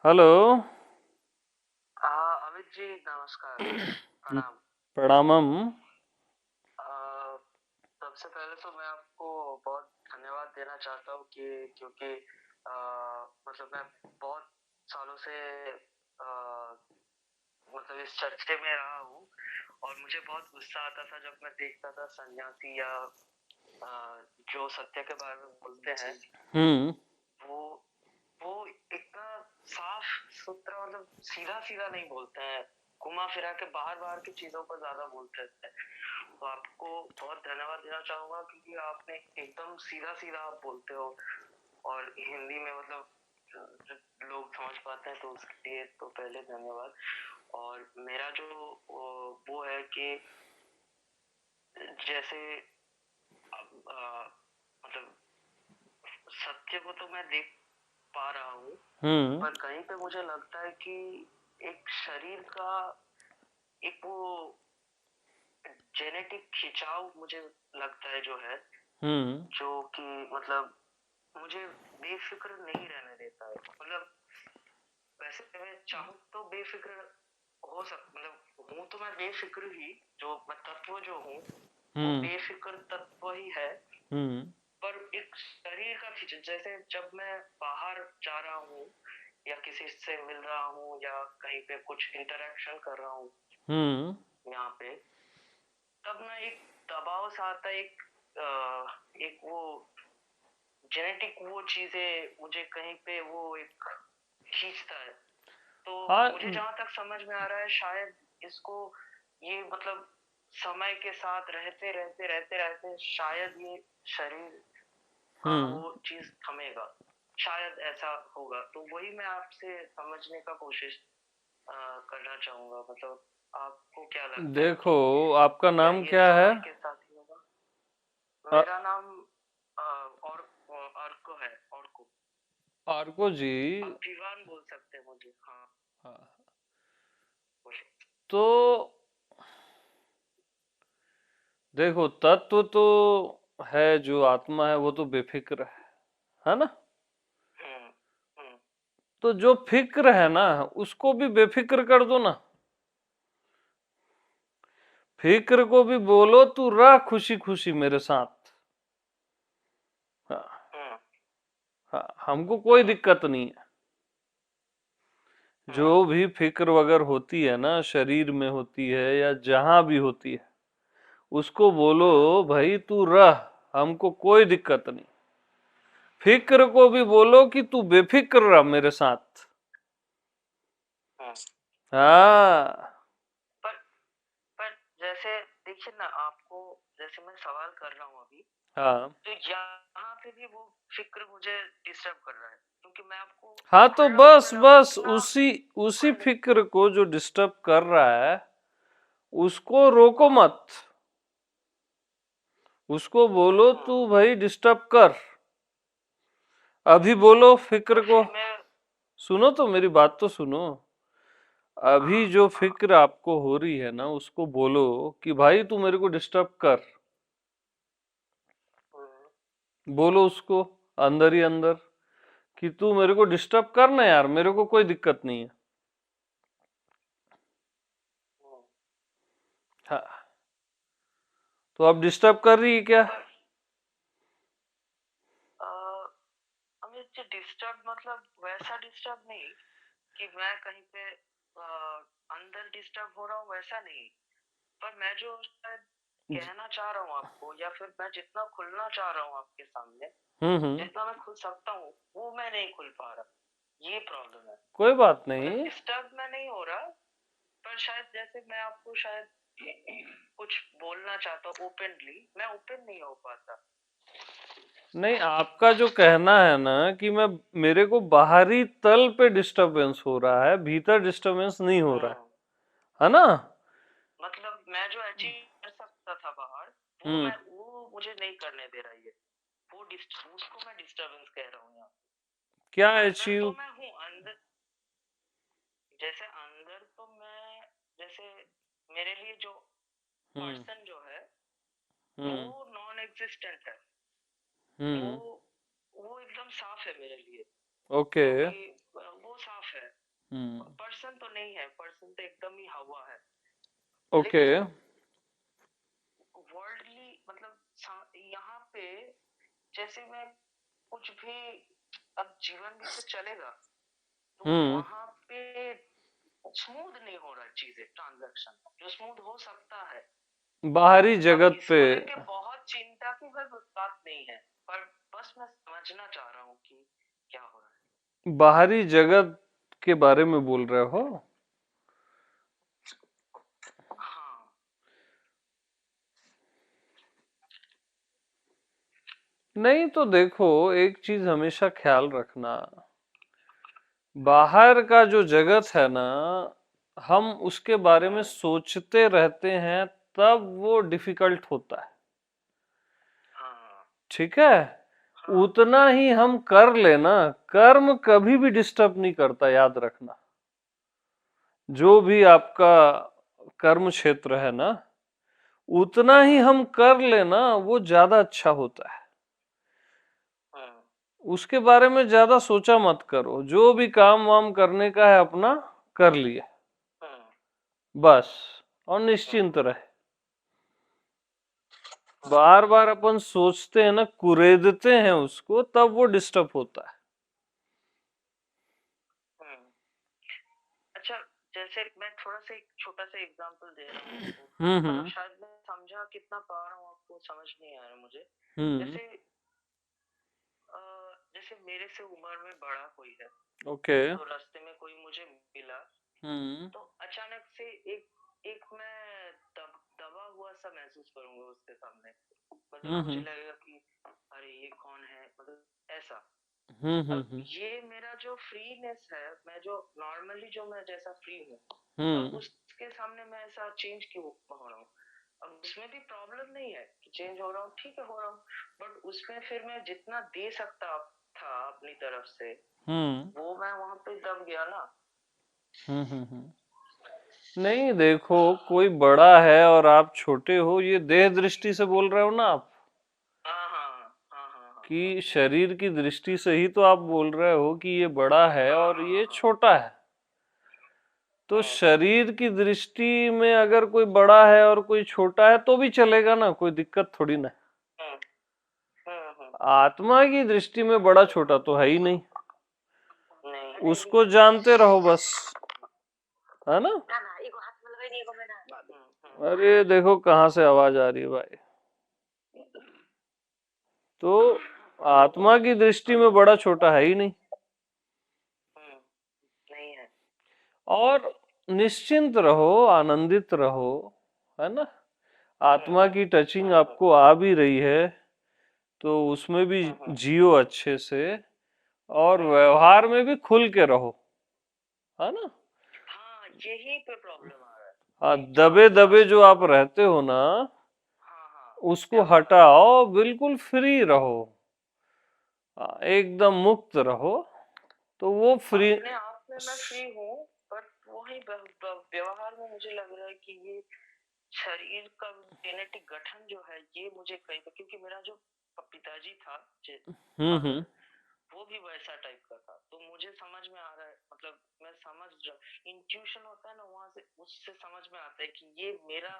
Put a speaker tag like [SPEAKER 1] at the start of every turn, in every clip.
[SPEAKER 1] Hello.
[SPEAKER 2] Amit ji नमस्कार। प्रणाम।
[SPEAKER 1] प्रणामम।
[SPEAKER 2] आ, सबसे पहले तो मैं आपको बहुत धन्यवाद देना चाहता हूँ कि क्योंकि आ, मतलब मैं बहुत सालों से आ, मतलब इस चर्चे में रहा हूँ और मुझे बहुत गुस्सा आता था जब मैं देखता था सन्यासी या जो सत्य के बारे में बोलते हैं
[SPEAKER 1] हम्म।
[SPEAKER 2] वो वो इतना साफ सुथरा मतलब सीधा सीधा नहीं बोलते हैं, घुमा फिरा के बाहर बाहर की चीजों पर ज्यादा बोलते हैं। तो आपको बहुत धन्यवाद देना चाहूंगा क्योंकि आपने एकदम सीधा सीधा आप बोलते हो और हिंदी में मतलब जो लोग समझ पाते हैं तो उसके लिए तो पहले धन्यवाद। और मेरा जो वो है कि जैसे मतलब सत्य को तो मैं देख पा रहा हूँ
[SPEAKER 1] हम्म।
[SPEAKER 2] पर कहीं पे मुझे लगता है कि एक शरीर का एक वो जेनेटिक खिंचाव मुझे लगता है जो है
[SPEAKER 1] हम्म।
[SPEAKER 2] जो कि मतलब मुझे बेफिक्र नहीं रहने देता है। मतलब वैसे मैं चाहूँ तो बेफिक्र हो सक मतलब हूँ तो मैं बेफिक्र ही जो मैं तत्व जो हूँ वो
[SPEAKER 1] हम्म।
[SPEAKER 2] बेफिक्र तत्व ही है।
[SPEAKER 1] हम्म।
[SPEAKER 2] पर एक शरीर का खिंच जैसे जब मैं बाहर जा रहा हूँ या किसी से मिल रहा हूँ या कहीं पे कुछ इंटरेक्शन कर रहा हूँ
[SPEAKER 1] हम्म।
[SPEAKER 2] यहाँ पे तब ना एक दबाव सा आता है, एक वो जेनेटिक वो चीजें मुझे कहीं पे वो एक खींचता है। तो
[SPEAKER 1] हाँ।
[SPEAKER 2] मुझे जहां तक समझ में आ रहा है शायद इसको ये मतलब समय के साथ रहते रहते रहते रहते शायद ये शरीर का
[SPEAKER 1] हम्म।
[SPEAKER 2] वो चीज थमेगा, शायद ऐसा होगा। तो वही मैं आपसे समझने का कोशिश करना चाहूंगा। मतलब आपको क्या लगता है
[SPEAKER 1] देखो,
[SPEAKER 2] कि
[SPEAKER 1] आपका
[SPEAKER 2] क्या
[SPEAKER 1] नाम
[SPEAKER 2] ये
[SPEAKER 1] क्या है?
[SPEAKER 2] समय के साथ ही होगा?
[SPEAKER 1] अ,
[SPEAKER 2] मेरा नाम अ, और अर्को है, अर्को।
[SPEAKER 1] आर्को जी।
[SPEAKER 2] आप विवान बोल सकते हैं मुझे, हाँ।
[SPEAKER 1] हाँ,
[SPEAKER 2] बोलिए।
[SPEAKER 1] तो देखो, तत्व तो है, जो आत्मा है वो तो बेफिक्र है ना?
[SPEAKER 2] हम्म। हम्म।
[SPEAKER 1] तो जो फिक्र है ना, उसको भी बेफिक्र कर दो ना। फिक्र को भी बोलो तू रह खुशी खुशी मेरे साथ। हाँ।
[SPEAKER 2] हम्म।
[SPEAKER 1] हाँ, हमको कोई
[SPEAKER 2] हम्म।
[SPEAKER 1] दिक्कत नहीं है।
[SPEAKER 2] हम्म।
[SPEAKER 1] जो भी फिक्र वगैरह होती है ना, शरीर में होती है या जहां भी होती है, उसको बोलो
[SPEAKER 2] हम्म।
[SPEAKER 1] भाई तू रह, हमको कोई दिक्कत नहीं। फिक्र को भी बोलो कि तू बेफिक्र रह मेरे साथ।
[SPEAKER 2] हम्म।
[SPEAKER 1] हाँ।
[SPEAKER 2] पर पर जैसे देखिए ना, आपको जैसे मैं सवाल कर रहा हूँ अभी
[SPEAKER 1] हाँ।
[SPEAKER 2] तो यहाँ पे भी वो फिक्र मुझे डिस्टर्ब कर रहा है क्योंकि मैं आपको
[SPEAKER 1] हाँ, तो
[SPEAKER 2] खुल्लम
[SPEAKER 1] बस
[SPEAKER 2] खुल्ला
[SPEAKER 1] बस
[SPEAKER 2] इतना
[SPEAKER 1] उसी उसी
[SPEAKER 2] खुल
[SPEAKER 1] फिक्र को जो डिस्टर्ब कर रहा है, उसको रोको
[SPEAKER 2] हाँ।
[SPEAKER 1] मत। उसको बोलो
[SPEAKER 2] हम्म।
[SPEAKER 1] तू भाई डिस्टर्ब कर। अभी बोलो फिक्र
[SPEAKER 2] पर
[SPEAKER 1] को।
[SPEAKER 2] फिर मैं
[SPEAKER 1] सुनो तो, मेरी बात तो सुनो। अभी
[SPEAKER 2] हाँ।
[SPEAKER 1] जो
[SPEAKER 2] हाँ।
[SPEAKER 1] फिक्र आपको हो रही है ना, उसको बोलो कि भाई तू मेरे को डिस्टर्ब कर।
[SPEAKER 2] हम्म।
[SPEAKER 1] बोलो उसको अंदर ही अंदर कि तू मेरे को डिस्टर्ब कर ना यार, मेरे को कोई दिक्कत नहीं है।
[SPEAKER 2] हम्म।
[SPEAKER 1] हाँ। तो अब डिस्टर्ब कर रही है क्या?
[SPEAKER 2] पर अमित जी डिस्टर्ब मतलब वैसा डिस्टर्ब नहीं कि मैं कहीं पे अंदर डिस्टर्ब हो रहा हूँ, वैसा नहीं। पर मैं जो शायद कहना चाह रहा हूँ आपको या फिर मैं जितना खुलना चाह रहा हूँ आपके सामने,
[SPEAKER 1] हम्म।
[SPEAKER 2] जितना मैं खुल सकता हूँ वो मैं नहीं खुल पा रहा। ये प्रॉब्लम है।
[SPEAKER 1] कोई बात
[SPEAKER 2] मतलब
[SPEAKER 1] नहीं।
[SPEAKER 2] डिस्टर्ब मैं नहीं हो रहा पर शायद जैसे मैं आपको शायद कुछ बोलना चाहता हूँ ओपनली, मैं ओपन नहीं हो पाता।
[SPEAKER 1] नहीं, आपका जो कहना है ना कि मैं, मेरे को बाहरी तल पे डिस्टरबेंस हो रहा है, भीतर डिस्टरबेंस नहीं हो रहा
[SPEAKER 2] हम्म।
[SPEAKER 1] है ना?
[SPEAKER 2] मतलब मैं जो अचीव कर सकता था बाहर
[SPEAKER 1] हम्म।
[SPEAKER 2] वो मुझे नहीं करने दे रहा है। वो उसको मैं डिस्टरबेंस कह रहा हूँ यहाँ।
[SPEAKER 1] क्या
[SPEAKER 2] अंदर तो
[SPEAKER 1] अचीव?
[SPEAKER 2] मैं हूँ, अंदर जैसे अंदर तो मैं जैसे मेरे लिए जो
[SPEAKER 1] हम्म।
[SPEAKER 2] पर्सन जो है वो
[SPEAKER 1] हम्म।
[SPEAKER 2] नॉन एग्जिस्टेंट है। वो
[SPEAKER 1] हम्म।
[SPEAKER 2] वो एकदम साफ है मेरे लिए
[SPEAKER 1] ओके।
[SPEAKER 2] क्योंकि वो साफ है। पर्सन तो नहीं है, पर्सन तो एकदम ही हवा है।
[SPEAKER 1] ओके।
[SPEAKER 2] लेकिन वर्ल्डली मतलब यहाँ पे जैसे मैं कुछ भी, अब जीवन भी तो चलेगा, तो
[SPEAKER 1] हम्म।
[SPEAKER 2] वहां पे स्मूथ नहीं हो रहा चीजें, ट्रांजैक्शन जो स्मूथ हो सकता है।
[SPEAKER 1] बाहरी
[SPEAKER 2] अब
[SPEAKER 1] जगत पे।
[SPEAKER 2] इसको लेके बहुत चिंता की बात नहीं है, पर बस मैं समझना चाह रहा हूँ कि क्या हो रहा
[SPEAKER 1] बाहरी जगत के बारे में बोल रहे हो?
[SPEAKER 2] है। हाँ।
[SPEAKER 1] नहीं तो देखो, एक चीज हमेशा ख्याल रखना, बाहर का जो जगत है ना, हम उसके बारे में सोचते रहते हैं, तब वो डिफिकल्ट होता है।
[SPEAKER 2] हाँ।
[SPEAKER 1] ठीक है?
[SPEAKER 2] हाँ।
[SPEAKER 1] उतना ही हम कर लेना, कर्म कभी भी डिस्टर्ब नहीं करता, याद रखना। जो भी आपका कर्म क्षेत्र है ना, उतना ही हम कर लेना, वो ज्यादा अच्छा होता है।
[SPEAKER 2] हाँ।
[SPEAKER 1] उसके बारे में ज्यादा सोचा मत करो, जो भी काम वाम करने का है अपना कर लिया
[SPEAKER 2] हाँ।
[SPEAKER 1] बस, और निश्चिंत रहे। बार बार अपन सोचते हैं ना, कुरेदते हैं उसको, तब वो डिस्टर्ब होता है।
[SPEAKER 2] हाँ। अच्छा, जैसे मैं थोड़ा सा एक छोटा सा एग्जांपल दे रहा हूँ आपको, मतलब
[SPEAKER 1] हम्म।
[SPEAKER 2] शायद मैं समझा कितना पा रहा हूँ आपको समझ नहीं आ रहा मुझे।
[SPEAKER 1] हम्म।
[SPEAKER 2] जैसे जैसे मेरे से उम्र में बड़ा कोई है,
[SPEAKER 1] ओके।
[SPEAKER 2] तो रास्ते में कोई मुझे मिला,
[SPEAKER 1] हम्म।
[SPEAKER 2] तो अचानक से एक एक मैं दबा हुआ सा महसूस करूंगा उसके सामने। मतलब मुझे
[SPEAKER 1] हम्म।
[SPEAKER 2] लगेगा कि अरे ये कौन है, मतलब ऐसा। अब
[SPEAKER 1] हम्म।
[SPEAKER 2] ये मेरा जो फ्रीनेस है, मैं जो नॉर्मली जो मैं जैसा फ्री हूँ, अब
[SPEAKER 1] हम्म।
[SPEAKER 2] उसके सामने मैं ऐसा चेंज क्यों हो रहा हूँ। अब उसमें भी प्रॉब्लम नहीं है कि चेंज हो रहा हूँ, ठीक है हो रहा हूँ, बट उसमें फिर मैं जितना दे सकता था अपनी तरफ से,
[SPEAKER 1] हम्म।
[SPEAKER 2] वो मैं वहां पे दब गया ना।
[SPEAKER 1] नहीं देखो, कोई बड़ा है और आप छोटे हो, ये देह दृष्टि से बोल रहे हो ना आप,
[SPEAKER 2] हाँ हाँ हाँ हाँ हाँ
[SPEAKER 1] कि शरीर की दृष्टि से ही तो आप बोल रहे हो कि ये बड़ा है
[SPEAKER 2] हाँ
[SPEAKER 1] और
[SPEAKER 2] हाँ
[SPEAKER 1] ये
[SPEAKER 2] हाँ
[SPEAKER 1] छोटा है। तो
[SPEAKER 2] हाँ
[SPEAKER 1] शरीर की दृष्टि में अगर कोई बड़ा है और कोई छोटा है तो भी चलेगा ना, कोई दिक्कत थोड़ी ना।
[SPEAKER 2] हाँ हाँ हाँ।
[SPEAKER 1] आत्मा की दृष्टि में बड़ा छोटा तो है ही नहीं,
[SPEAKER 2] नहीं।
[SPEAKER 1] उसको जानते रहो बस, है ना?
[SPEAKER 2] ना ना एगो हाथ में लगाई नहीं, एगो में ना।
[SPEAKER 1] अरे देखो कहाँ से आवाज आ रही है भाई। तो आत्मा की दृष्टि में बड़ा छोटा है ही नहीं।
[SPEAKER 2] नहीं है।
[SPEAKER 1] और निश्चिंत रहो, आनंदित रहो, है ना? आत्मा की टचिंग आपको आ भी रही है, तो उसमें भी जियो अच्छे से, और व्यवहार में भी खुल के रहो, है ना?
[SPEAKER 2] हाँ यही पे प्रॉब्लम आ रहा है
[SPEAKER 1] हाँ,
[SPEAKER 2] कि
[SPEAKER 1] दबे
[SPEAKER 2] जहाँ
[SPEAKER 1] दबे जो आप रहते हो ना,
[SPEAKER 2] हाँ हाँ
[SPEAKER 1] उसको हटाओ, बिल्कुल फ्री रहो। हाँ, एकदम मुक्त रहो, तो वो फ्री।
[SPEAKER 2] अपने आप में मैं फ्री हूँ, बट वही व्यवहार में मुझे लग रहा है कि ये शरीर का जेनेटिक गठन जो है, ये मुझे कहीं पे, क्योंकि मेरा जो पिताजी था,
[SPEAKER 1] हम्म।
[SPEAKER 2] फादर, वो भी वैसा टाइप का था, तो मुझे समझ में आ रहा है, मतलब मैं समझ रहा, इंट्यूशन होता है ना, वहां से उससे समझ में आता है कि ये मेरा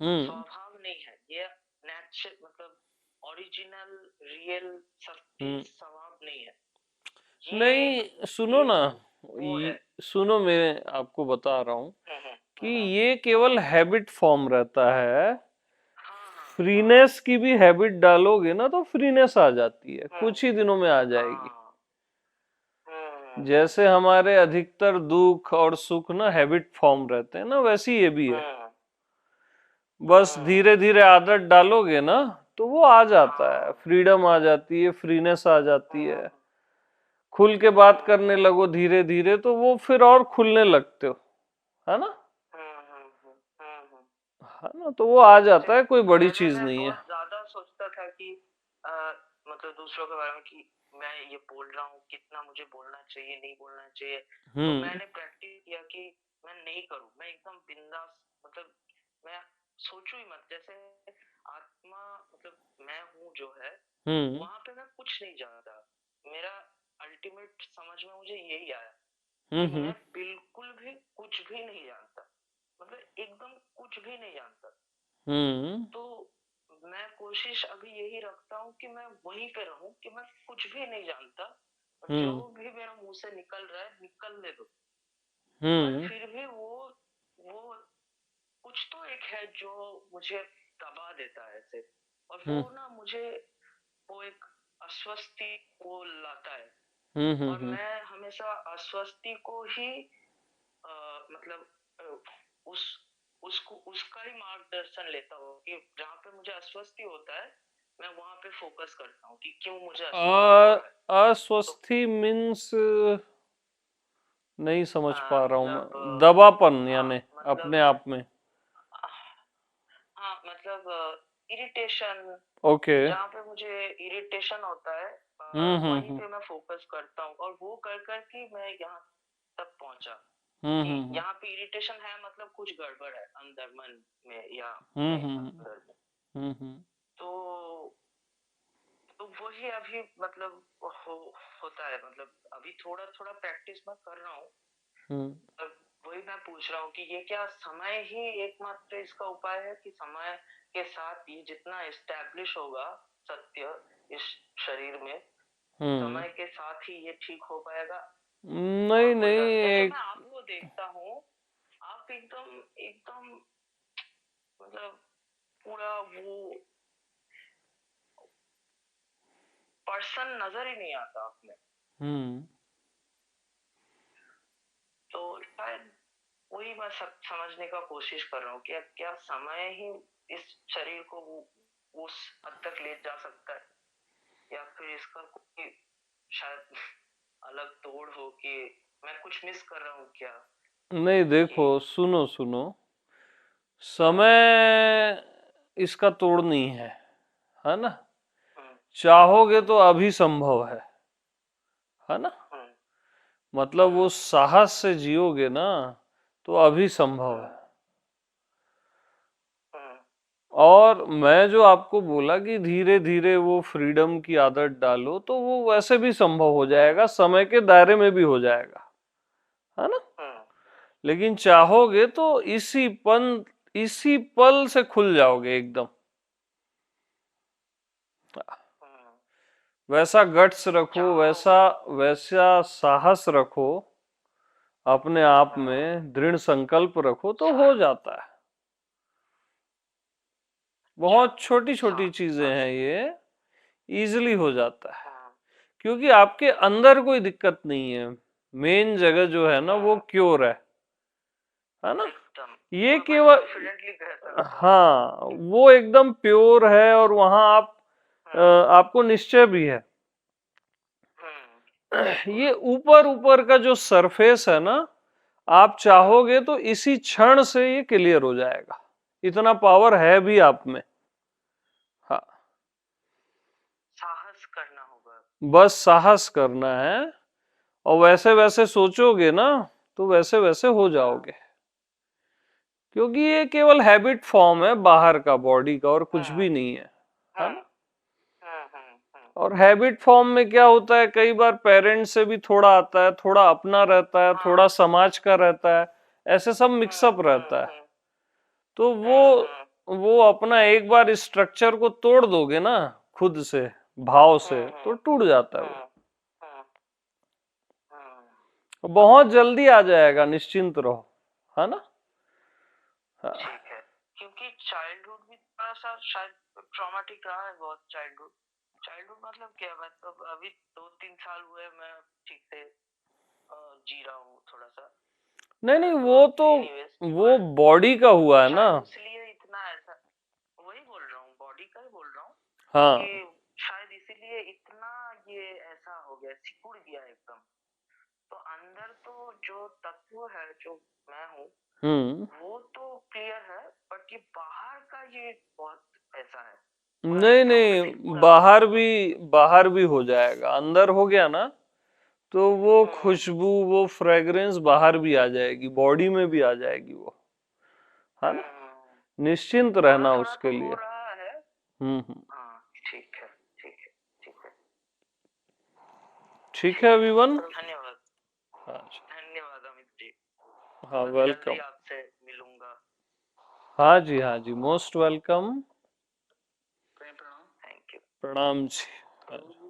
[SPEAKER 1] हम्म।
[SPEAKER 2] स्वभाव नहीं है, ये नेचर मतलब ओरिजिनल रियल सत्य
[SPEAKER 1] हम्म।
[SPEAKER 2] स्वभाव नहीं है
[SPEAKER 1] नहीं सुनो
[SPEAKER 2] ये
[SPEAKER 1] ना,
[SPEAKER 2] वो है।
[SPEAKER 1] सुनो, मैं आपको बता रहा हूँ कि
[SPEAKER 2] हाँ
[SPEAKER 1] ये केवल हैबिट फॉर्म रहता है।
[SPEAKER 2] हाँ हाँ
[SPEAKER 1] फ्रीनेस की भी हैबिट डालोगे ना, तो फ्रीनेस आ जाती है,
[SPEAKER 2] हाँ
[SPEAKER 1] कुछ ही दिनों में आ जाएगी।
[SPEAKER 2] हाँ।
[SPEAKER 1] जैसे हमारे अधिकतर दुख और सुख ना हैबिट फॉर्म रहते हैं ना, वैसे ही ये भी है। बस धीरे धीरे आदत डालोगे ना, तो वो आ जाता है, फ्रीडम आ जाती है, फ्रीनेस आ जाती है। खुल के बात करने लगो धीरे धीरे, तो वो फिर और खुलने लगते हो, है ना? है ना? तो वो आ
[SPEAKER 2] जैसे
[SPEAKER 1] जाता है, कोई बड़ी
[SPEAKER 2] पहले
[SPEAKER 1] चीज
[SPEAKER 2] मैं
[SPEAKER 1] नहीं है।
[SPEAKER 2] बहुत ज्यादा सोचता था कि मतलब दूसरों के बारे में कि मैं ये बोल रहा हूँ, कितना मुझे बोलना चाहिए, नहीं बोलना चाहिए। तो
[SPEAKER 1] हम्म।
[SPEAKER 2] मैंने प्रैक्टिस किया कि मैं नहीं करूँ, मैं एकदम बिंदास, मतलब मैं सोचूं ही मत, जैसे आत्मा मतलब मैं हूँ जो है,
[SPEAKER 1] हम्म।
[SPEAKER 2] वहां पे मैं कुछ नहीं जानता। मेरा अल्टीमेट समझ में मुझे यही आया
[SPEAKER 1] हम्म,
[SPEAKER 2] मैं बिल्कुल भी कुछ भी नहीं जानता, मतलब एकदम कुछ भी नहीं जानता।
[SPEAKER 1] हम्म,
[SPEAKER 2] तो मैं कोशिश अभी यही रखता हूँ कि मैं वहीं पे रहूं, कि मैं कुछ भी नहीं जानता, और जो
[SPEAKER 1] हम्म,
[SPEAKER 2] भी मेरा मुंह से निकल रहा है निकलने दो। पर
[SPEAKER 1] हम्म,
[SPEAKER 2] फिर भी वो कुछ तो एक है जो मुझे दबा देता है ऐसे, और
[SPEAKER 1] हम्म,
[SPEAKER 2] वो ना मुझे वो एक अस्वस्थी वो लाता है।
[SPEAKER 1] हम्म,
[SPEAKER 2] और मैं हमेशा अस्वस्थी को ही मतलब उस उसको उसका ही मार्गदर्शन लेता हूँ, कि जहाँ पे मुझे अस्वस्थी होता है मैं वहां पे फोकस करता हूँ कि क्यों मुझे अस्वस्थी हो रहा है। तो
[SPEAKER 1] अस्वस्थी मीन्स नहीं समझ पा रहा हूँ
[SPEAKER 2] मतलब
[SPEAKER 1] मैं, दबापन
[SPEAKER 2] हाँ
[SPEAKER 1] यानी
[SPEAKER 2] मतलब
[SPEAKER 1] अपने आप में।
[SPEAKER 2] हाँ मतलब इरिटेशन,
[SPEAKER 1] ओके।
[SPEAKER 2] जहाँ पे मुझे इरिटेशन होता है वहीं
[SPEAKER 1] हम्म,
[SPEAKER 2] पे मैं फोकस करता हूँ, और वो कर कर के मैं यहाँ तक पहुंचा
[SPEAKER 1] हम्म,
[SPEAKER 2] कि
[SPEAKER 1] हम्म,
[SPEAKER 2] यहाँ पे इरिटेशन है, मतलब कुछ गड़बड़ है अंदर मन में या
[SPEAKER 1] हम्म,
[SPEAKER 2] अपने
[SPEAKER 1] हम्म,
[SPEAKER 2] अंदर में।
[SPEAKER 1] हम्म,
[SPEAKER 2] तो तो वही अभी मतलब होता है, मतलब अभी थोड़ा थोड़ा प्रैक्टिस मैं कर रहा हूँ।
[SPEAKER 1] हम्म,
[SPEAKER 2] अब वही मैं पूछ रहा हूँ कि ये क्या समय ही एकमात्र इसका उपाय है, कि समय के साथ ये जितना एस्टैब्लिश होगा सत्य इस शरीर में,
[SPEAKER 1] हम्म।
[SPEAKER 2] समय के साथ ही ये ठीक हो पाएगा। और
[SPEAKER 1] नहीं
[SPEAKER 2] कोई
[SPEAKER 1] नहीं,
[SPEAKER 2] जैसे
[SPEAKER 1] एक
[SPEAKER 2] मैं आपको देखता हूँ, आप एकदम एकदम मतलब पूरा वो पर्सन नजर ही नहीं आता आप में।
[SPEAKER 1] हम्म,
[SPEAKER 2] तो शायद वही मैं सब समझने का कोशिश कर रहा हूँ कि अब क्या समय ही इस शरीर को उस हद तक ले जा सकता है, या फिर इसका कोई शायद अलग तोड़ हो, कि मैं कुछ मिस कर रहा हूँ क्या।
[SPEAKER 1] नहीं देखो,
[SPEAKER 2] कि
[SPEAKER 1] सुनो सुनो, समय इसका तोड़ नहीं है ना।
[SPEAKER 2] हम्म,
[SPEAKER 1] चाहोगे तो अभी संभव है ना।
[SPEAKER 2] हम्म,
[SPEAKER 1] मतलब वो साहस से जियोगे ना, तो अभी संभव
[SPEAKER 2] हम्म,
[SPEAKER 1] है।
[SPEAKER 2] हम्म,
[SPEAKER 1] और मैं जो आपको बोला कि धीरे धीरे वो फ्रीडम की आदत डालो, तो वो वैसे भी संभव हो जाएगा, समय के दायरे में भी हो जाएगा, है ना।
[SPEAKER 2] हम्म,
[SPEAKER 1] लेकिन चाहोगे तो इसी पल से खुल जाओगे एकदम।
[SPEAKER 2] हम्म।
[SPEAKER 1] वैसा गट्स रखो, वैसा
[SPEAKER 2] चाहोगे।
[SPEAKER 1] वैसा साहस रखो, अपने आप
[SPEAKER 2] हम्म,
[SPEAKER 1] में दृढ़ संकल्प रखो, तो हो
[SPEAKER 2] सा,
[SPEAKER 1] जाता है।
[SPEAKER 2] अच्छा,
[SPEAKER 1] बहुत छोटी छोटी चीजें
[SPEAKER 2] साहस।
[SPEAKER 1] हैं ये, इजीली हो जाता है।
[SPEAKER 2] हम्म,
[SPEAKER 1] क्योंकि आपके अंदर कोई दिक्कत नहीं है। मेन जगह जो है ना, वो
[SPEAKER 2] हम्म,
[SPEAKER 1] क्योर है ना।
[SPEAKER 2] एकदम
[SPEAKER 1] ये
[SPEAKER 2] मैं
[SPEAKER 1] केवल,
[SPEAKER 2] कॉन्फिडेंटली कह सकता हूँ।
[SPEAKER 1] हाँ, वो एकदम प्योर है, और वहां
[SPEAKER 2] हम्म,
[SPEAKER 1] आपको निश्चय भी है।
[SPEAKER 2] बिल्कुल।
[SPEAKER 1] ये ऊपर ऊपर का जो सरफेस है ना, आप
[SPEAKER 2] हम्म,
[SPEAKER 1] चाहोगे तो इसी क्षण से ये क्लियर हो जाएगा। इतना पावर है भी आप में। हाँ,
[SPEAKER 2] साहस करना होगा।
[SPEAKER 1] बस साहस करना है, और वैसे वैसे सोचोगे ना, तो वैसे वैसे हो
[SPEAKER 2] हम्म,
[SPEAKER 1] जाओगे। क्योंकि ये केवल हैबिट फॉर्म है बाहर का, बॉडी का, और कुछ
[SPEAKER 2] हम्म,
[SPEAKER 1] भी नहीं है
[SPEAKER 2] हम्म,
[SPEAKER 1] ना।
[SPEAKER 2] हम्म,
[SPEAKER 1] और हैबिट फॉर्म में क्या होता है, कई बार पेरेंट्स से भी थोड़ा आता है, थोड़ा अपना रहता है, थोड़ा
[SPEAKER 2] हाँ,
[SPEAKER 1] समाज का रहता है, ऐसे सब मिक्सअप रहता है। तो वो अपना एक बार स्ट्रक्चर को तोड़ दोगे ना, खुद से, भाव से, तो टूट जाता है वो।
[SPEAKER 2] हम्म, हम्म, हम्म।
[SPEAKER 1] बहुत जल्दी आ जाएगा, निश्चिंत रहो, है ना। हाँ।
[SPEAKER 2] ठीक है, क्योंकि चाइल्डहुड भी थोड़ा सा शायद ट्रॉमेटिक रहा है बहुत। चाइल्डहुड चाइल्डहुड मतलब क्या, मतलब अभी 2-3 साल हुए मैं ठीक से जी रहा हूँ थोड़ा सा।
[SPEAKER 1] नहीं नहीं,
[SPEAKER 2] तो
[SPEAKER 1] वो तो,
[SPEAKER 2] एनीवेज,
[SPEAKER 1] वो
[SPEAKER 2] पर
[SPEAKER 1] बॉडी का हुआ है ना।
[SPEAKER 2] शायद इसलिए इतना ऐसा, वही बोल रहा हूँ, बॉडी का ही बोल रहा हूँ,
[SPEAKER 1] हाँ।
[SPEAKER 2] कि शायद इसीलिए इतना ये ऐसा हो गया, सिकुड़ गया एकदम। तो अंदर तो जो तत्व है जो मैं हूँ
[SPEAKER 1] हम्म।
[SPEAKER 2] वो तो क्लियर है, बट ये बाहर का ये बहुत ऐसा है, पूरा
[SPEAKER 1] नहीं
[SPEAKER 2] एकदम
[SPEAKER 1] नहीं,
[SPEAKER 2] सिकुड़ा हुआ
[SPEAKER 1] बाहर
[SPEAKER 2] एकदम।
[SPEAKER 1] भी, बाहर भी हो जाएगा। अंदर हो गया ना, तो वो
[SPEAKER 2] हम्म,
[SPEAKER 1] खुशबू, वो फ्रेग्रेंस बाहर भी आ जाएगी, बॉडी में भी आ जाएगी वो, है ना।
[SPEAKER 2] हम्म,
[SPEAKER 1] निश्चिंत
[SPEAKER 2] थोड़ा
[SPEAKER 1] रहना
[SPEAKER 2] थोड़ा
[SPEAKER 1] उसके
[SPEAKER 2] तो हो
[SPEAKER 1] लिए।
[SPEAKER 2] रहा है।
[SPEAKER 1] हम्म।
[SPEAKER 2] हाँ, ठीक है, ठीक है, ठीक है,
[SPEAKER 1] ठीक है
[SPEAKER 2] ठीक है।
[SPEAKER 1] अभिवन।
[SPEAKER 2] धन्यवाद।
[SPEAKER 1] अच्छा।
[SPEAKER 2] धन्यवाद।
[SPEAKER 1] हाँ
[SPEAKER 2] जल्दी
[SPEAKER 1] वेलकम।
[SPEAKER 2] आपसे मिलूंगा।
[SPEAKER 1] हाँ जी मोस्ट वेलकम।
[SPEAKER 2] Thank you.
[SPEAKER 1] प्रणाम जी। हाँ जी।